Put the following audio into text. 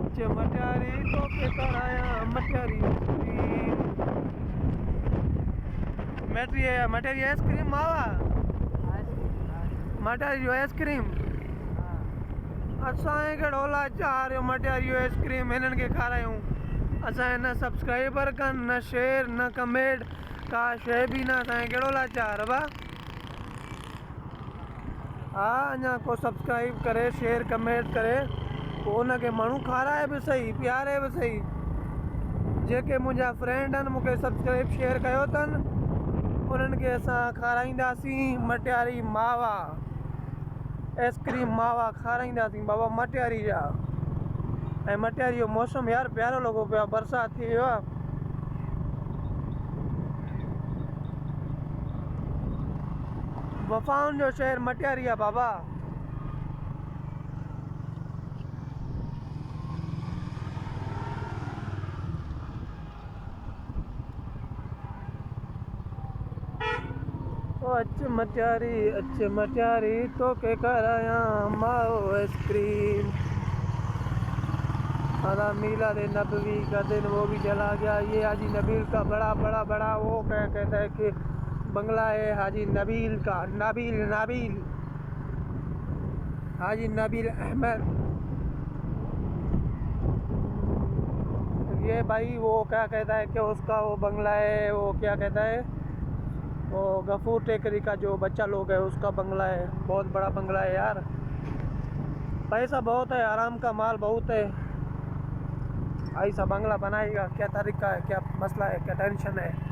अच्छे मटियारी तो के कराया मटियारी मटियारी आइसक्रीम मावा मटियारी आइसक्रीम असां कहिड़ो लाचार रहियो मटियारी आइसक्रीम हिननि खे खारायूं असां न सब्सक्राइबर कनि न शेयर न कमेंट का शइ बि न असांखे कहिड़ो लाचार बा हा अञा को सब्सक्राइब करे शेयर कमेंट करे पोइ हुनखे माण्हू खाराए बि सही प्यारे बि सही जेके मुंहिंजा फ्रेंड आहिनि मूंखे सब्सक्राइब शेयर कयो अथनि उन्हनि खे असां खाराईंदासीं मटियारी मावा आइसक्रीम मावा खाराईंदासीं बाबा मटियारी जा ऐं मटियारी जो मौसम यार प्यारो लॻो पियो आहे बरसाति थी वियो आहे वफ़ाउनि जो शहर मटियारी आहे बाबा अच्छे मटियारी तो के कराया माओ आइसक्रीम आधा मीलाद नबवी का दिन वो भी चला गया ये हाजी नबील का बड़ा वो क्या कहता है कि बंगला है हाजी नबील का नाबील हाजी नबील अहमद ये भाई वो क्या कहता है कि उसका वो बंगला है वो क्या कहता है वो गफूर टेकरी का जो बच्चा लोग है उसका बंगला है बहुत बड़ा बंगला है यार पैसा बहुत है आराम का माल बहुत है ऐसा बंगला बनाएगा क्या तरीका है क्या मसला है क्या टेंशन है